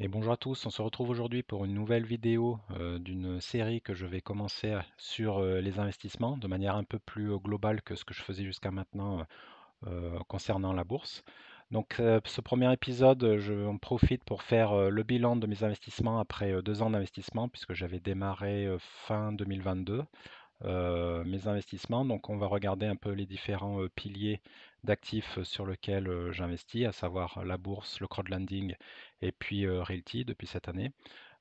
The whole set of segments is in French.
Et bonjour à tous, on se retrouve aujourd'hui pour une nouvelle vidéo d'une série que je vais commencer sur les investissements de manière un peu plus globale que ce que je faisais jusqu'à maintenant concernant la bourse. Donc ce premier épisode, je en profite pour faire le bilan de mes investissements après 2 ans d'investissement puisque j'avais démarré fin 2022 mes investissements. Donc on va regarder un peu les différents piliers d'actifs sur lesquels j'investis, à savoir la bourse, le crowdlending et puis Realty depuis cette année.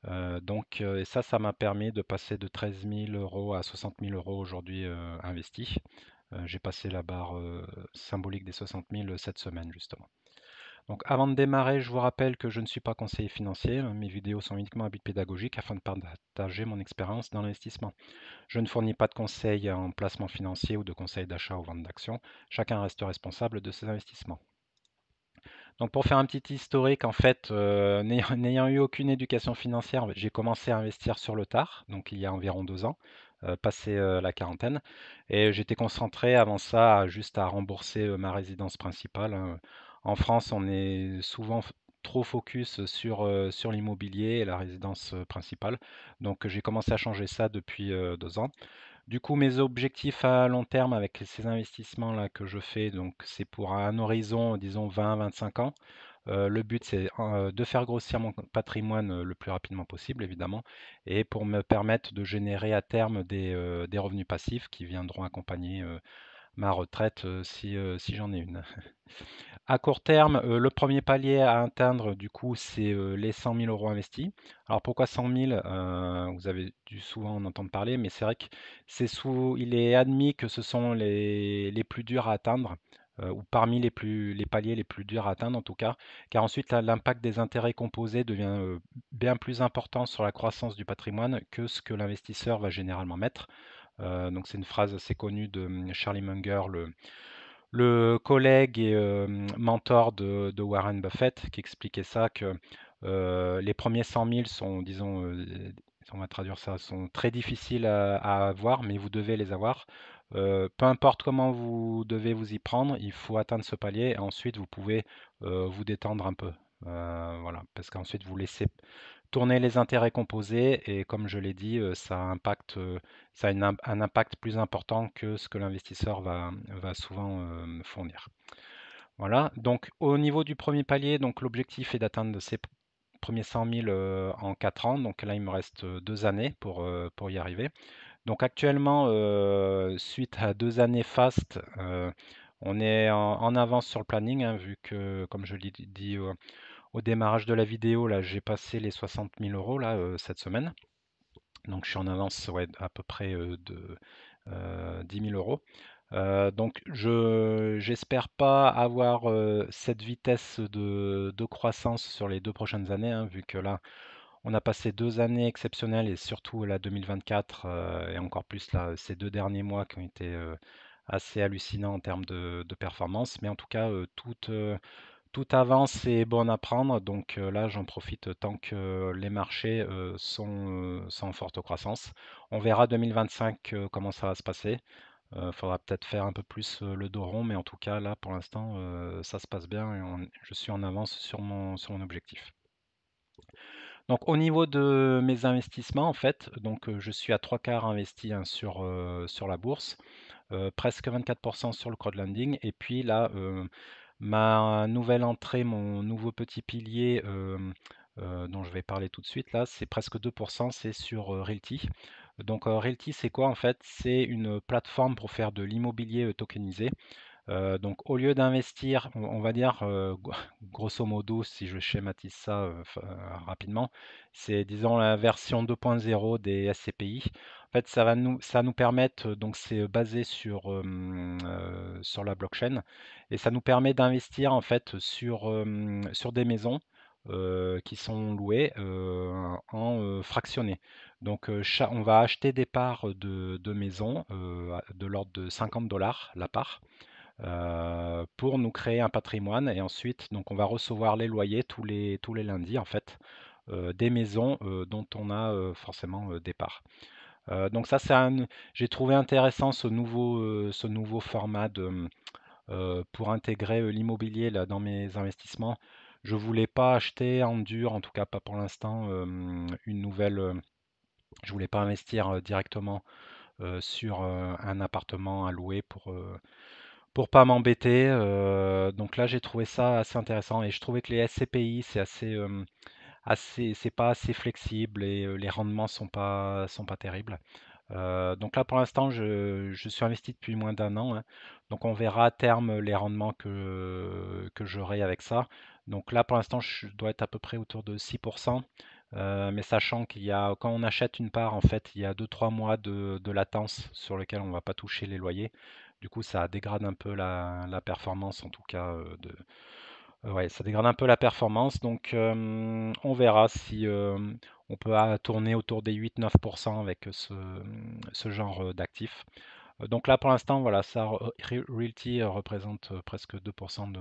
Et ça m'a permis de passer de 13 000 euros à 60 000 euros aujourd'hui investis. J'ai passé la barre symbolique des 60 000 cette semaine justement. Donc avant de démarrer, je vous rappelle que je ne suis pas conseiller financier. Mes vidéos sont uniquement à but pédagogique afin de partager mon expérience dans l'investissement. Je ne fournis pas de conseils en placement financier ou de conseils d'achat ou vente d'actions. Chacun reste responsable de ses investissements. Donc pour faire un petit historique, en fait, n'ayant eu aucune éducation financière, j'ai commencé à investir sur le tard, donc il y a environ 2 ans, passé la quarantaine, et j'étais concentré avant ça juste à rembourser ma résidence principale, hein. En France, on est souvent trop focus sur l'immobilier et la résidence principale, donc j'ai commencé à changer ça depuis 2 ans. Du coup, mes objectifs à long terme avec ces investissements-là que je fais, donc c'est pour un horizon, disons 20-25 ans. Le but, c'est de faire grossir mon patrimoine le plus rapidement possible, évidemment, et pour me permettre de générer à terme des revenus passifs qui viendront accompagner ma retraite si j'en ai une. À court terme, le premier palier à atteindre, du coup, c'est les 100 000 euros investis. Alors pourquoi 100 000? Vous avez dû souvent en entendre parler, mais c'est vrai que il est admis que ce sont les plus durs à atteindre, ou parmi les paliers les plus durs à atteindre en tout cas, car ensuite l'impact des intérêts composés devient bien plus important sur la croissance du patrimoine que ce que l'investisseur va généralement mettre. Donc c'est une phrase assez connue de Charlie Munger, le collègue et mentor de Warren Buffett, qui expliquait ça, que les premiers 100 000 sont, disons, on va traduire ça, sont très difficiles à avoir, mais vous devez les avoir. Peu importe comment vous devez vous y prendre, il faut atteindre ce palier et ensuite vous pouvez vous détendre un peu. Voilà, parce qu'ensuite vous laissez tourner les intérêts composés et comme je l'ai dit, ça a un impact plus important que ce que l'investisseur va souvent fournir. Voilà, donc au niveau du premier palier, donc l'objectif est d'atteindre ces premiers 100 000 en 4 ans. Donc là, il me reste 2 années pour y arriver. Donc actuellement, suite à 2 années fast, on est en avance sur le planning, hein, vu que, comme je l'ai dit au démarrage de la vidéo, là, j'ai passé les 60 000 euros là, cette semaine. Donc je suis en avance, ouais, à peu près de 10 000 euros. Donc j'espère pas avoir cette vitesse de croissance sur les 2 prochaines années, hein, vu que là, on a passé 2 années exceptionnelles et surtout la 2024 et encore plus là, ces 2 derniers mois qui ont été assez hallucinants en termes de performance. Mais en tout cas, tout avance et est bon à prendre. Donc là, j'en profite tant que les marchés sont en forte croissance. On verra 2025 comment ça va se passer. Faudra peut-être faire un peu plus le dos rond, mais en tout cas, là, pour l'instant, ça se passe bien et je suis en avance sur mon objectif. Donc, au niveau de mes investissements, en fait, donc je suis à trois quarts investi, hein, sur la bourse, presque 24% sur le crowdlending, et puis là, ma nouvelle entrée, mon nouveau petit pilier dont je vais parler tout de suite, là, c'est presque 2%, c'est sur Realty. Donc, Realty, c'est quoi en fait? C'est une plateforme pour faire de l'immobilier tokenisé. Donc, au lieu d'investir, on va dire, grosso modo, si je schématise ça rapidement, c'est, disons, la version 2.0 des SCPI. En fait, ça nous permettre, donc c'est basé sur la blockchain, et ça nous permet d'investir en fait sur des maisons qui sont louées en fractionné. Donc, on va acheter des parts de maisons de l'ordre de 50 dollars la part pour nous créer un patrimoine. Et ensuite, donc, on va recevoir les loyers tous les lundis, en fait, des maisons dont on a forcément des parts. Donc ça, j'ai trouvé intéressant ce nouveau format pour intégrer l'immobilier là, dans mes investissements. Je voulais pas acheter en dur, en tout cas pas pour l'instant, une nouvelle. Je voulais pas investir directement sur un appartement à louer pour pas m'embêter. Donc là, j'ai trouvé ça assez intéressant et je trouvais que les SCPI, c'est pas assez flexible et les rendements sont pas terribles. Donc là, pour l'instant, je suis investi depuis moins d'un an, hein. Donc on verra à terme les rendements que j'aurai avec ça. Donc là, pour l'instant, je dois être à peu près autour de 6%. Mais sachant quand on achète une part, en fait, il y a 2-3 mois de latence sur lequel on ne va pas toucher les loyers. Du coup, ça dégrade un peu la performance, en tout cas, ouais, ça dégrade un peu la performance. Donc, on verra si on peut tourner autour des 8-9% avec ce genre d'actifs. Donc là, pour l'instant, voilà, ça, Realty représente presque 2%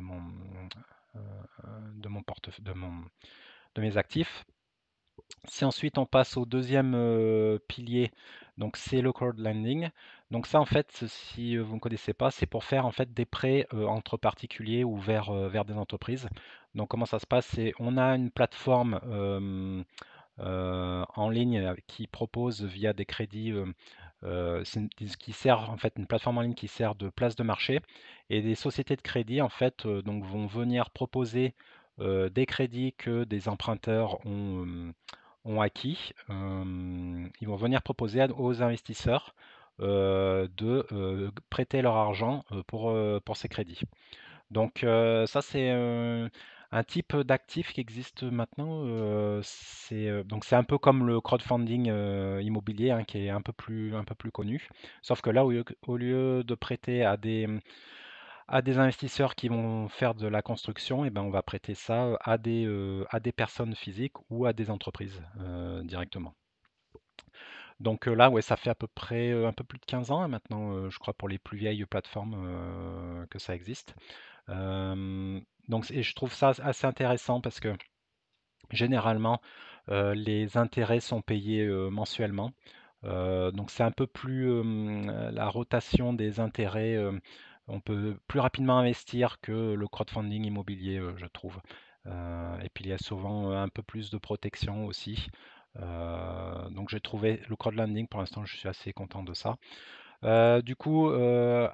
euh, de mes actifs. Si ensuite on passe au deuxième pilier, donc c'est le crowdlending. Donc ça en fait, si vous ne connaissez pas, c'est pour faire en fait des prêts entre particuliers ou vers des entreprises. Donc comment ça se passe? C'est on a une plateforme en ligne qui propose via des crédits, qui sert en fait une plateforme en ligne qui sert de place de marché et des sociétés de crédit en fait donc vont venir proposer des crédits que des emprunteurs ont acquis. Ils vont venir proposer aux investisseurs de prêter leur argent pour ces crédits. Donc ça c'est un type d'actif qui existe maintenant. Donc c'est un peu comme le crowdfunding immobilier hein, qui est un peu plus connu. Sauf que là au lieu de prêter à des investisseurs qui vont faire de la construction, et ben on va prêter ça à des personnes physiques ou à des entreprises directement. Donc là, ouais, ça fait à peu près un peu plus de 15 ans hein, maintenant, je crois, pour les plus vieilles plateformes que ça existe. Euh, donc, et je trouve ça assez intéressant parce que généralement, les intérêts sont payés mensuellement. Donc c'est un peu plus la rotation des intérêts. On peut plus rapidement investir que le crowdfunding immobilier, je trouve. Et puis il y a souvent un peu plus de protection aussi. Donc j'ai trouvé le crowdlending, pour l'instant, je suis assez content de ça. Du coup,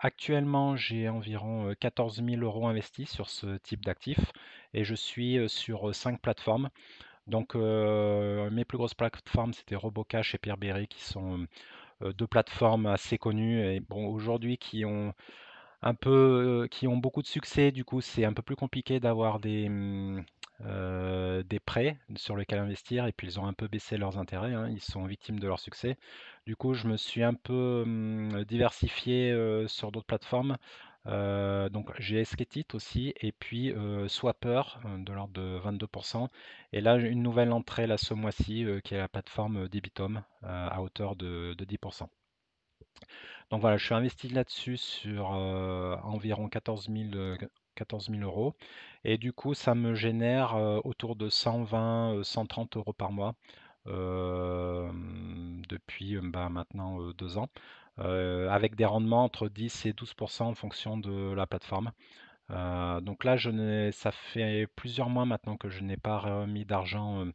actuellement, j'ai environ 14 000 euros investis sur ce type d'actif et je suis sur 5 plateformes. Donc, mes plus grosses plateformes, c'était Robocash et Peerberry, qui sont deux plateformes assez connues et bon, aujourd'hui qui ont beaucoup de succès. Du coup, c'est un peu plus compliqué d'avoir des prêts sur lesquels investir. Et puis, ils ont un peu baissé leurs intérêts, hein. Ils sont victimes de leur succès. Du coup, je me suis un peu diversifié sur d'autres plateformes. Donc, j'ai Esketit aussi. Et puis, Swapper, de l'ordre de 22%. Et là, j'ai une nouvelle entrée là, ce mois-ci, qui est la plateforme Debitum, à hauteur de 10%. Donc voilà, je suis investi là-dessus sur environ 14 000 euros. Et du coup, ça me génère autour de 120, 130 euros par mois euh, depuis bah, maintenant 2 ans, avec des rendements entre 10 et 12% en fonction de la plateforme. Donc là, ça fait plusieurs mois maintenant que je n'ai pas remis d'argent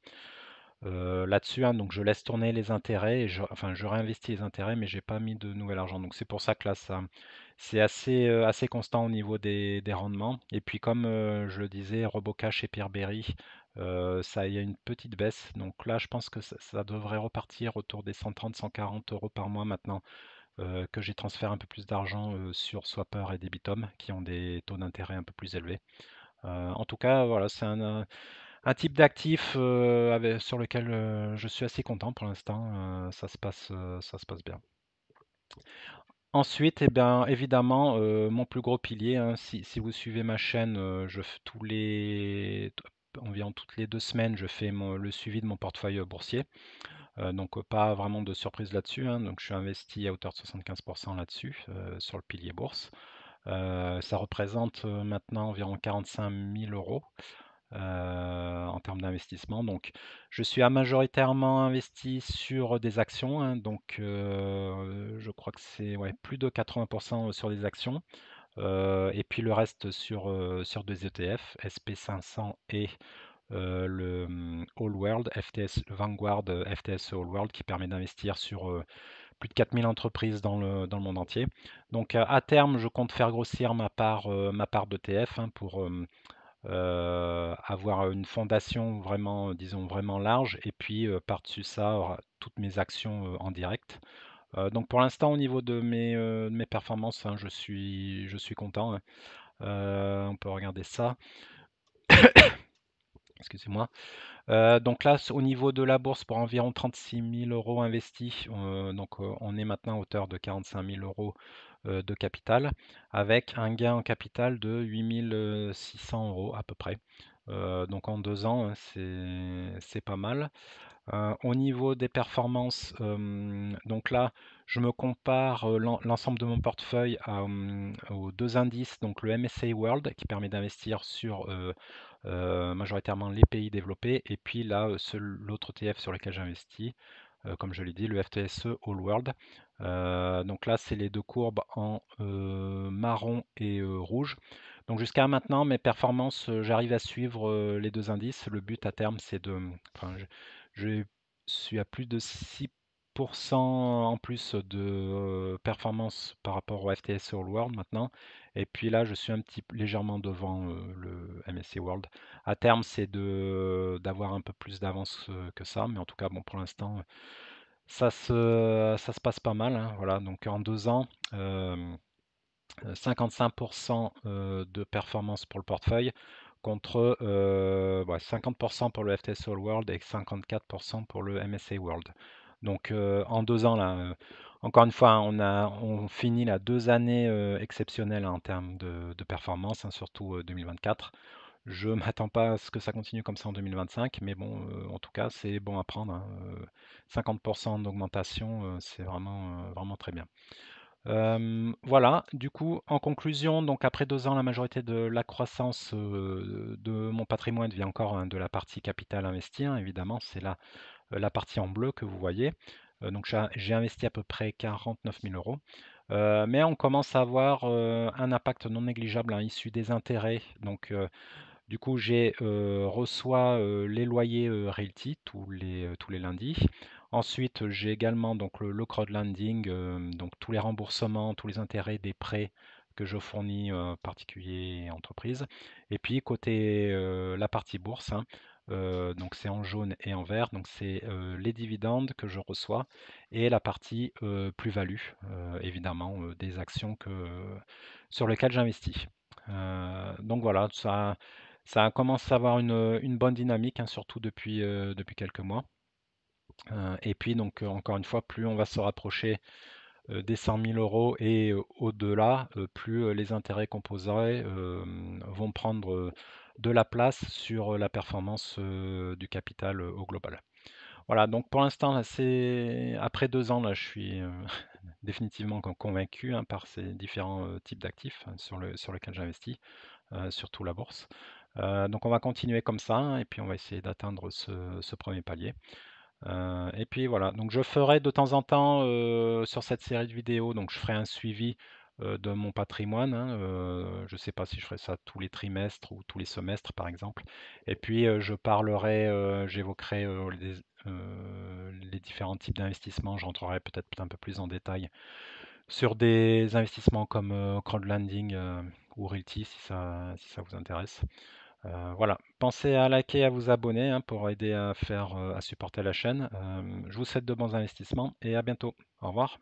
là-dessus, hein. Donc je laisse tourner les intérêts, enfin je réinvestis les intérêts, mais j'ai pas mis de nouvel argent. Donc c'est pour ça que là, c'est assez constant au niveau des rendements. Et puis comme je le disais, Robocash et Peerberry, il y a une petite baisse. Donc là, je pense que ça devrait repartir autour des 130, 140 euros par mois maintenant que j'ai transféré un peu plus d'argent sur Swapper et Debitum, qui ont des taux d'intérêt un peu plus élevés. En tout cas, voilà, c'est un type d'actif sur lequel je suis assez content pour l'instant. Ça se passe bien. Ensuite, eh bien, évidemment, mon plus gros pilier, hein, si vous suivez ma chaîne, environ toutes les 2 semaines, je fais le suivi de mon portefeuille boursier. Donc, pas vraiment de surprise là-dessus, hein. Donc, je suis investi à hauteur de 75% là-dessus, sur le pilier bourse. Ça représente maintenant environ 45 000 euros en termes d'investissement. Donc, je suis majoritairement investi sur des actions, hein. Donc, je crois que c'est ouais, plus de 80% sur des actions. Et puis le reste sur des ETF, SP500 et le All World, FTS Vanguard, FTSE All World, qui permet d'investir sur plus de 4000 entreprises dans le monde entier. Donc à terme, je compte faire grossir ma part d'ETF pour avoir une fondation vraiment, disons, vraiment large, et puis par-dessus ça, toutes mes actions en direct. Donc pour l'instant, au niveau de mes performances, hein, je suis content, hein. On peut regarder ça. Excusez-moi. Donc là, au niveau de la bourse, pour environ 36 000 euros investis, on est maintenant à hauteur de 45 000 euros de capital, avec un gain en capital de 8 600 euros à peu près. Donc en 2 ans, hein, c'est pas mal. Au niveau des performances, donc là, je me compare l'ensemble de mon portefeuille aux deux indices, donc le MSCI World qui permet d'investir sur majoritairement les pays développés, et puis là, l'autre ETF sur lequel j'investis, comme je l'ai dit, le FTSE All World. Donc là, c'est les deux courbes en marron et rouge. Donc jusqu'à maintenant, mes performances, j'arrive à suivre les deux indices. Le but à terme, c'est enfin, je suis à plus de 6% en plus de performance par rapport au FTSE All World maintenant. Et puis là, je suis un petit légèrement devant le MSCI World. À terme, c'est d'avoir un peu plus d'avance que ça, mais en tout cas, bon, pour l'instant, ça se passe pas mal, hein, voilà. Donc en 2 ans, 55% de performance pour le portefeuille contre 50% pour le FTSE All World et 54% pour le MSCI World. Donc en 2 ans, là, encore une fois, hein, on finit là 2 années exceptionnelles en termes de performance, hein, surtout 2024. Je ne m'attends pas à ce que ça continue comme ça en 2025, mais bon, en tout cas, c'est bon à prendre, hein. 50% d'augmentation, c'est vraiment très bien. Voilà, du coup, en conclusion, donc après 2 ans, la majorité de la croissance de mon patrimoine vient encore, hein, de la partie capital investi, hein, évidemment, c'est la partie en bleu que vous voyez. Donc j'ai investi à peu près 49 000 euros. Mais on commence à avoir un impact non négligeable, hein, issu des intérêts. Donc du coup, j'ai reçois les loyers Realty tous les lundis. Ensuite, j'ai également donc le crowdlending, donc tous les remboursements, tous les intérêts des prêts que je fournis particuliers et entreprises. Et puis côté la partie bourse, hein, donc c'est en jaune et en vert, donc c'est les dividendes que je reçois et la partie plus-value, évidemment, des actions sur lesquelles j'investis. Donc voilà, ça commence à avoir une bonne dynamique, hein, surtout depuis quelques mois. Et puis donc encore une fois, plus on va se rapprocher des 100 000 euros et au-delà, plus les intérêts composés vont prendre de la place sur la performance du capital au global. Voilà, donc pour l'instant, là, après 2 ans, là, je suis définitivement convaincu, hein, par ces différents types d'actifs, hein, sur lesquels j'investis, surtout la bourse. Donc on va continuer comme ça, hein, et puis on va essayer d'atteindre ce premier palier. Et puis voilà, donc je ferai de temps en temps sur cette série de vidéos, donc je ferai un suivi de mon patrimoine, hein. Je ne sais pas si je ferai ça tous les trimestres ou tous les semestres par exemple. Et puis j'évoquerai les différents types d'investissements. J'entrerai peut-être un peu plus en détail sur des investissements comme crowdlending ou Realty si ça vous intéresse. Voilà, pensez à liker, à vous abonner, hein, pour aider à supporter la chaîne. Je vous souhaite de bons investissements et à bientôt. Au revoir.